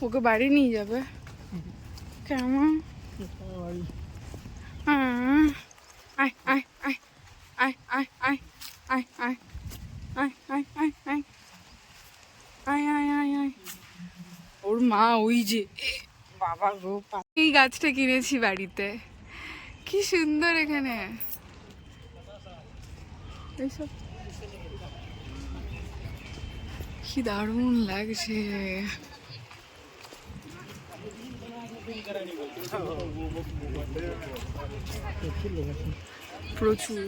ওকে বাড়ি নিয়ে যাবে কেমন? আয় আয় আয় আয় আয় আয় আয় আয় আয় আয় আয় আয় আয় আয় আয় আয়। ওর মা ওই যে বাবা গো, এই গাছটা কিনেছি বাড়িতে, কি সুন্দর এখানে এইসব, কি দারুণ লাগছে। প্রচুর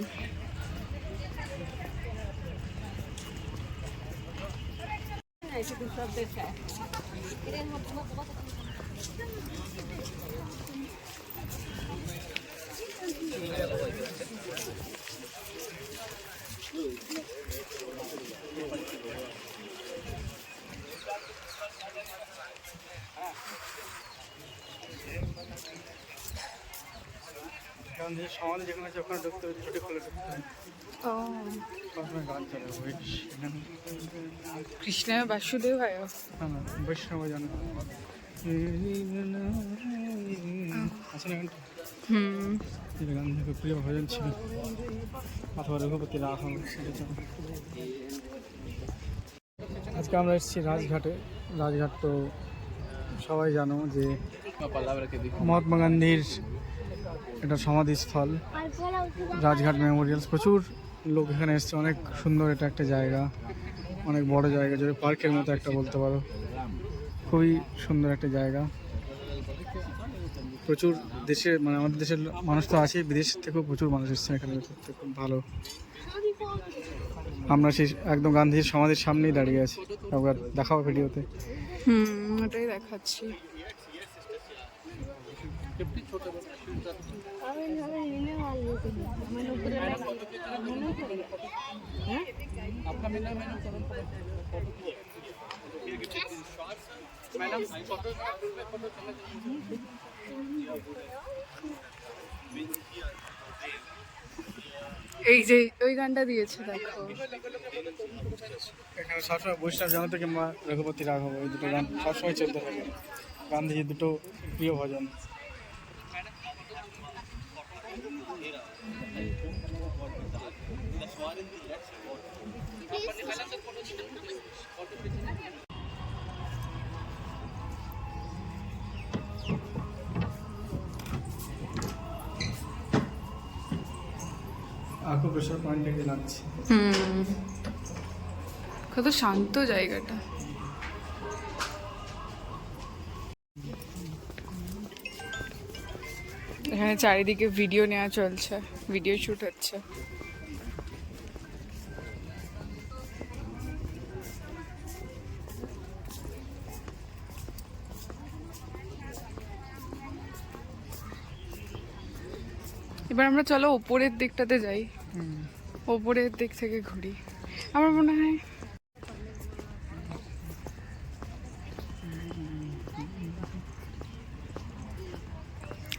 সমাধি যেখানে আছে ওখানে ঢুকতে ছুটি খুলে ঢুকতে হয়। গান চালাবো কৃষ্ণ বাসুদেব হয়। না বৈষ্ণব জানো আছে না গানটা? গান থেকে প্রিয় ভজন ছিল অথবা রঘুপতি রাঘব। আজকে আমরা এসেছি রাজঘাটে। রাজঘাট তো সবাই জানো যে মহাত্মা গান্ধীর এটা সমাধিস্থল, রাজঘাট মেমোরিয়ালস। প্রচুর লোক এখানে এসছে, অনেক সুন্দর এটা একটা জায়গা, অনেক বড় জায়গা, যদি পার্কের মতো একটা বলতে পারো। খুবই সুন্দর একটা জায়গা। প্রচুর দেশের মানে আমাদের দেশের মানুষ তো আছে, বিদেশ থেকেও প্রচুর মানুষ এসছে এখানে ঘুরতে, খুব ভালো। আমরা সেই একদম গান্ধীর সমাধির সামনেই দাঁড়িয়ে আছি, একবার দেখাও ভিডিওতে। ওটাই দেখাচ্ছি। এই যে ওই গানটা দিয়েছে দেখো, এখানে সবসময় বৈষ্ণব জানাতে কিংবা রঘুপতি রাঘব এই দুটো গান সবসময় চলতে থাকে। গান্ধীজির দুটো প্রিয় ভজন। আকুপ্রেশার পয়েন্ট থেকে লাগছে। কত শান্ত জায়গাটা। এখানে চারিদিকে ভিডিও নেওয়া চলছে, ভিডিও শুট হচ্ছে। এবার আমরা চলো ওপরের দিকটাতে যাই, ওপরের দিক থেকে ঘুরি। আমার মনে হয়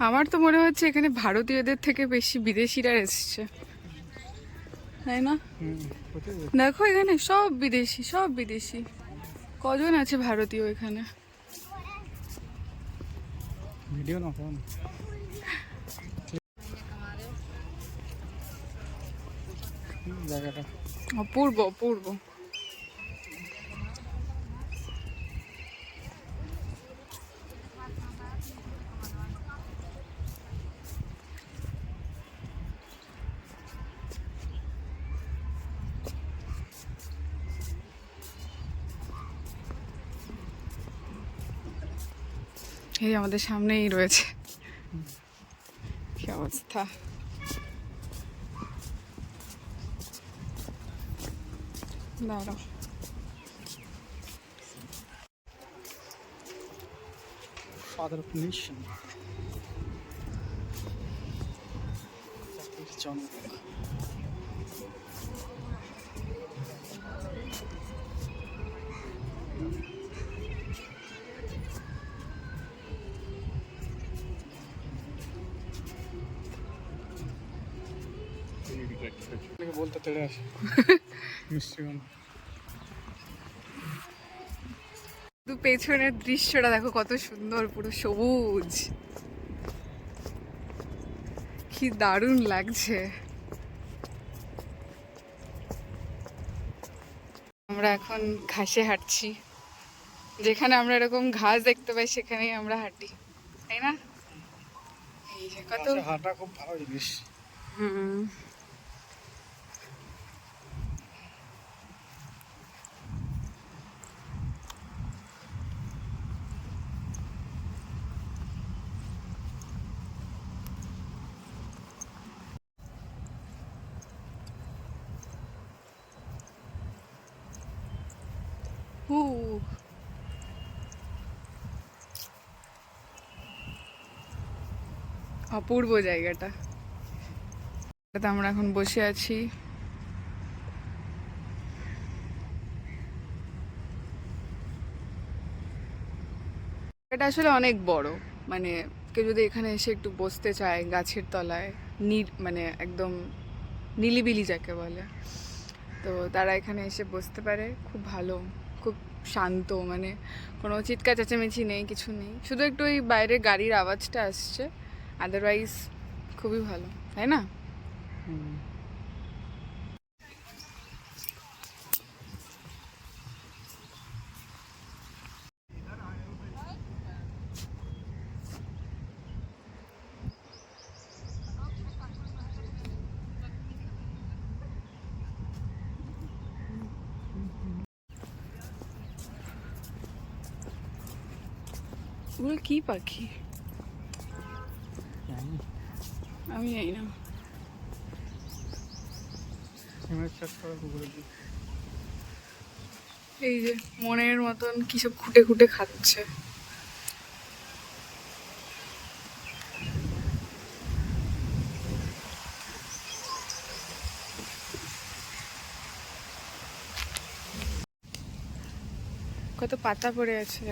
আমার তো মনে হচ্ছে এখানে ভারতীয়দের থেকে বেশি বিদেশিরা এসছে, তাই না? দেখো এখানে সব বিদেশি, সব বিদেশি। কজন আছে ভারতীয় এখানে? ভিডিও না ফোন। জায়গাটা অপূর্ব অপূর্ব। এই আমাদের সামনেই রয়েছে, কি অবস্থা। দাঁড়াও, Father of Nation. জনক। বলতে তেড়ে আসে মিষ্টি পেছনের দৃশ্যটা দেখো কত সুন্দর, পুরো সবুজ, কি দারুণ লাগছে। আমরা এখন ঘাসে হাঁটছি, যেখানে আমরা এরকম ঘাস দেখতে পাই সেখানেই আমরা হাঁটি, তাই না? এই যে কত হাঁটা খুব ভালো জিনিস। হুম, অপূর্ব জায়গাটা। এটাতে আমরা এখন বসে আছি। এটা আসলে অনেক বড়, মানে কেউ যদি এখানে এসে একটু বসতে চায় গাছের তলায়, মানে একদম নিলিবিলি যাকে বলে, তো তারা এখানে এসে বসতে পারে। খুব ভালো, খুব শান্ত, মানে কোনো চিৎকার চেঁচামেচি নেই, কিছু নেই, শুধু একটু ওই বাইরে গাড়ির আওয়াজটা আসছে, আদারওয়াইজ খুবই ভালো, তাই না? ওগুলো কি পাখি আমি জানি না। এই যে মনের মতন কিসব খুঁটে খুঁটে খাচ্ছে। কত পাতা পড়ে আছে।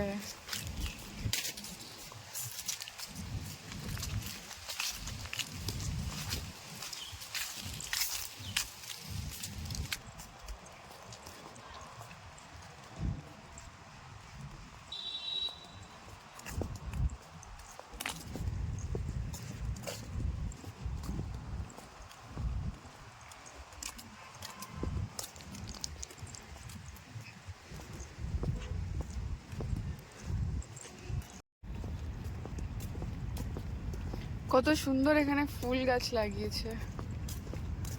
কত সুন্দর এখানে ফুল গাছ লাগিয়েছে,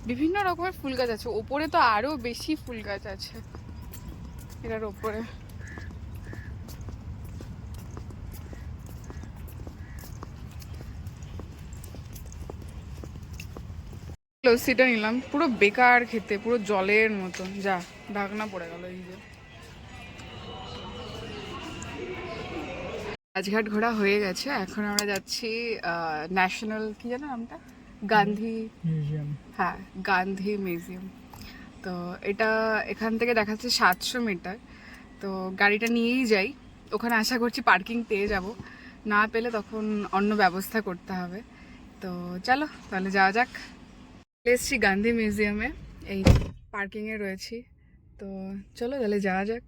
বিভিন্ন রকমের ফুল গাছ আছে, ওপরে তো আরো বেশি ফুল গাছ আছে এটার ওপরে। লস্যিটা নিলাম, পুরো বেকার খেতে, পুরো জলের মতন, যা ঢাকনা পড়ে গেল। এই যে রাজঘাট ঘোরা হয়ে গেছে, এখন আমরা যাচ্ছি ন্যাশনাল, কি জানো নামটা, গান্ধী মিউজিয়াম। হ্যাঁ, গান্ধী মিউজিয়াম। তো এটা এখান থেকে দেখাচ্ছে 700 মিটার। তো গাড়িটা নিয়েই যাই, ওখানে আশা করছি পার্কিং পেয়ে যাব, না পেলে তখন অন্য ব্যবস্থা করতে হবে। তো চলো তাহলে যাওয়া যাক। এসছি গান্ধী মিউজিয়ামে, এই পার্কিংয়ে রয়েছি, তো চলো তাহলে যাওয়া যাক।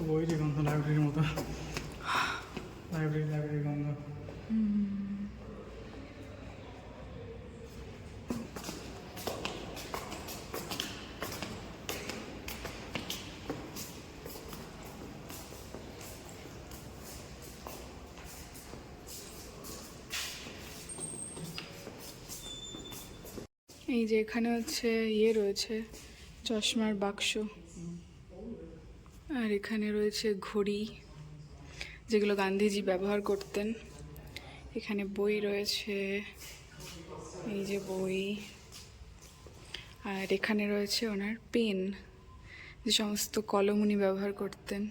বইয়েরই গন্ধ, লাইব্রেরির মতো, লাইব্রেরি গন্ধ। এই যে এখানে হচ্ছে ইয়ে রয়েছে, চশমার বাক্স, আর এখানে রয়েছে ঘড়ি, যেগুলো গান্ধীজি ব্যবহার করতেন। এখানে বই রয়েছে, এই যে বই, আর এখানে রয়েছে ওনার পেন, যে সমস্ত কলম উনি ব্যবহার করতেন।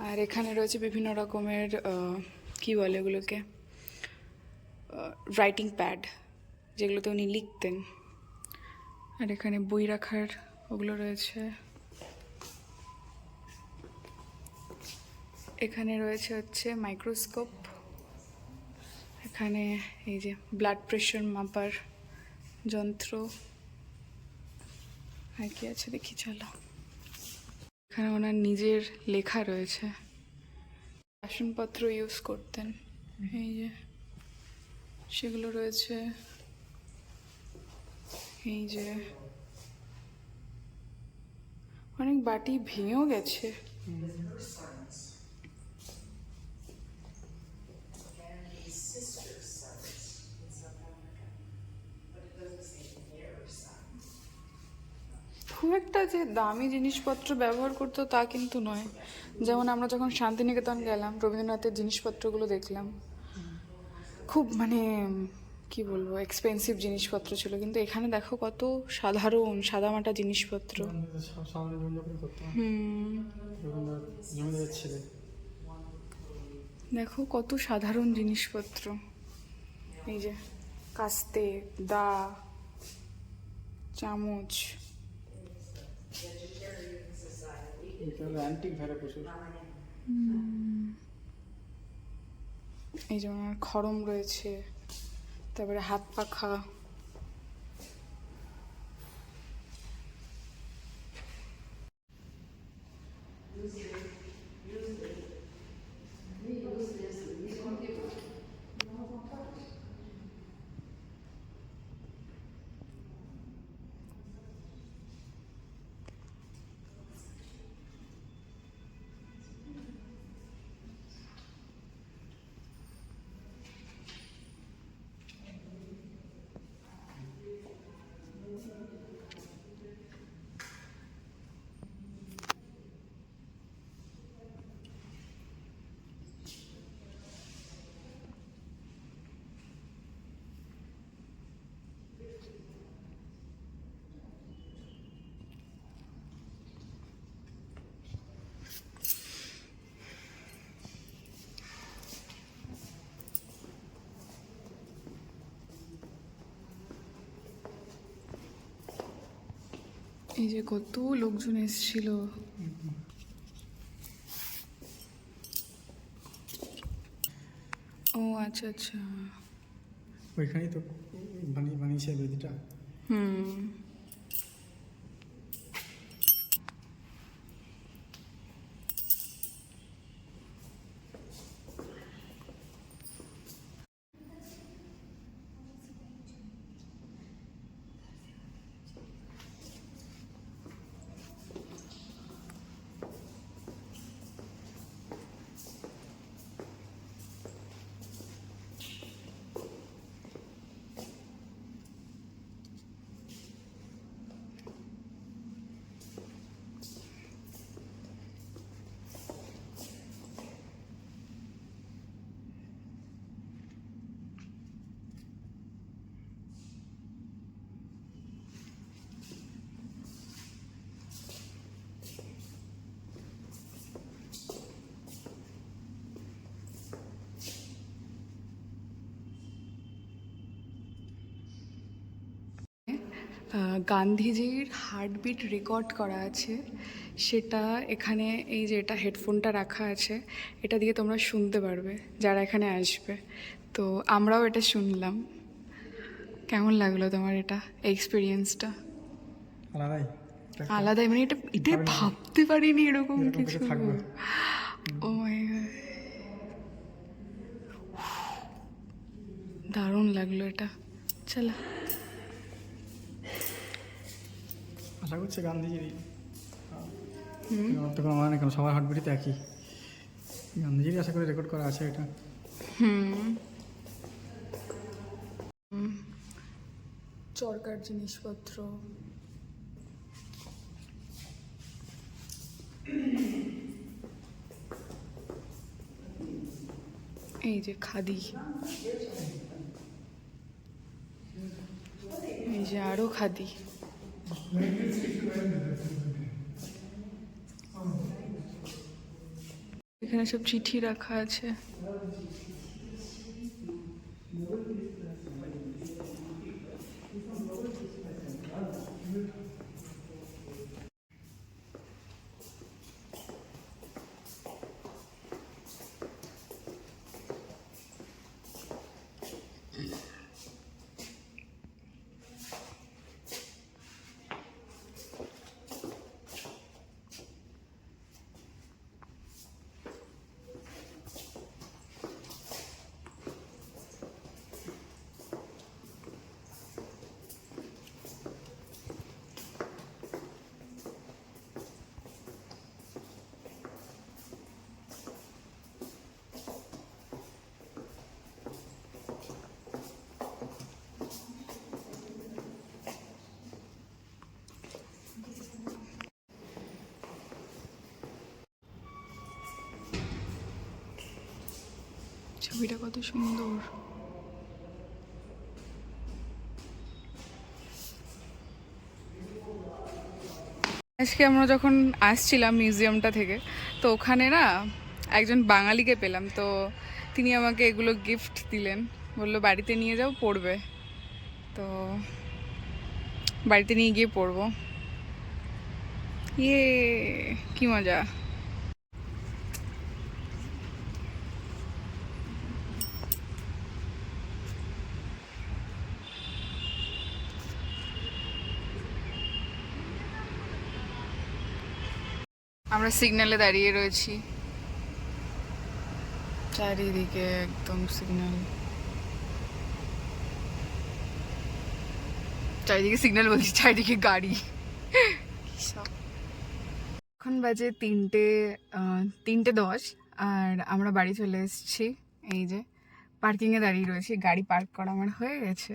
আর এখানে রয়েছে বিভিন্ন রকমের কি বলে এগুলোকে, রাইটিং প্যাড, যেগুলোতে উনি লিখতেন। আর এখানে বই রাখার ওগুলো রয়েছে। এখানে রয়েছে হচ্ছে মাইক্রোস্কোপ। এখানে এই যে ব্লাড প্রেশার মাপার যন্ত্র। আর কি আছে দেখি চলো। এখানে ওনার নিজের লেখা রয়েছে, বাসনপত্র ইউজ করতেন, এই যে সেগুলো রয়েছে। এই যে অনেক বাটি ভেঙেও গেছে। খুব একটা যে দামি জিনিসপত্র ব্যবহার করতো তা কিন্তু নয়। যেমন আমরা যখন শান্তিনিকেতন গেলাম, রবীন্দ্রনাথের জিনিসপত্রগুলো দেখলাম, খুব মানে কি বলবো এক্সপেন্সিভ জিনিসপত্র ছিল, কিন্তু এখানে দেখো কত সাধারণ সাদামাটা জিনিসপত্র। জমিদার ছিল, দেখো কত সাধারণ জিনিসপত্র। এই যে কাস্তে, দা, চামচ। অ্যান্টিক ধারে প্রচুর। এই যে ওনার খড়ম রয়েছে, তারপরে হাত পাখা। এই যে কত লোকজন এসেছিল। ও আচ্ছা আচ্ছা, ওইখানেই তো বানিয়েছে বেদিটা। হুম। গান্ধীজির হার্টবিট রেকর্ড করা আছে, সেটা এখানে এই যে এটা হেডফোনটা রাখা আছে, এটা দিয়ে তোমরা শুনতে পারবে যারা এখানে আসবে। তো আমরাও এটা শুনলাম। কেমন লাগলো তোমার এটা এক্সপিরিয়েন্সটা? আলাদাই, আলাদাই, মানে এটা এটা ভাবতে পারিনি এরকম কিছু। ও মাই গড, দারুণ লাগলো এটা। চলো, আশা করছি গান্ধীজিরই, তো কোনো মানে কেন সবার হার্টবিটই তো একই, গান্ধীজিরই আশা করে রেকর্ড করা আছে এটা। চরকার জিনিসপত্র, এই যে খাদি, এই যে আরো খাদি। এখানে সব চিঠি রাখা আছে। ছবিটা কত সুন্দর। আজকে আমরা যখন আসছিলাম মিউজিয়ামটা থেকে, তো ওখানে না একজন বাঙালিকে পেলাম, তো তিনি আমাকে এগুলো গিফট দিলেন, বললো বাড়িতে নিয়ে যাও, পড়বে। তো বাড়িতে নিয়ে গিয়ে পড়বো। ইয়ে, কি মজা। আমরা সিগন্যালে দাঁড়িয়ে রয়েছি, চারিদিকে একদম সিগন্যাল, চারিদিকে সিগন্যাল বলছি, চারিদিকে গাড়ি। এখন বাজে 3:10 আর আমরা বাড়ি চলে এসেছি। এই যে পার্কিংয়ে দাঁড়িয়ে রয়েছি, গাড়ি পার্ক করা আমার হয়ে গেছে।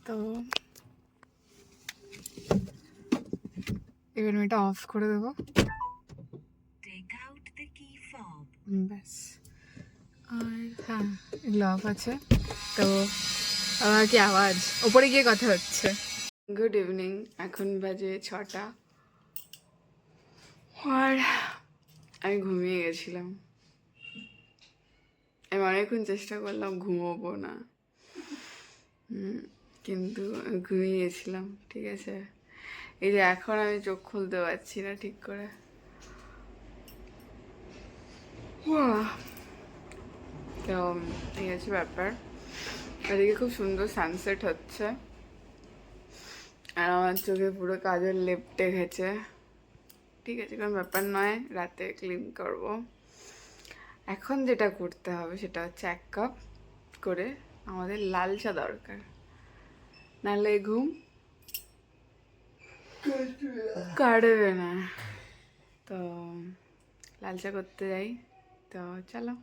তো এবার আমি এটা অফ করে দেবো, ব্যাস। আর হ্যাঁ, এগুলো অফ আছে। তো কি আওয়াজ, ওপরে গিয়ে কথা হচ্ছে। গুড ইভিনিং, এখন বাজে 6টা আর আমি ঘুমিয়ে গেছিলাম। আমি অনেকক্ষণ চেষ্টা করলাম ঘুমোবো না, কিন্তু আমি ঘুমিয়ে গেছিলাম। ঠিক আছে, এই যে এখন আমি চোখ খুলতে পারছি না ঠিক করে। তো এই হচ্ছে ব্যাপার। এদিকে খুব সুন্দর সানসেট হচ্ছে আর আমার চোখে পুরো কাজল লেপটে গেছে। ঠিক আছে, কোনো ব্যাপার নয়, রাতে ক্লিন করব। এখন যেটা করতে হবে সেটা হচ্ছে 1 কাপ করে আমাদের লাল চা দরকার, নাহলে ঘুম কাটবে না। তো লাল চা করতে যাই, তো চলো।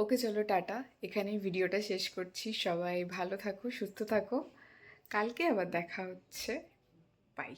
ওকে চলো, টাটা, এখানেই ভিডিওটা শেষ করছি। সবাই ভালো থাকো, সুস্থ থাকো, কালকে আবার দেখা হচ্ছে। বাই।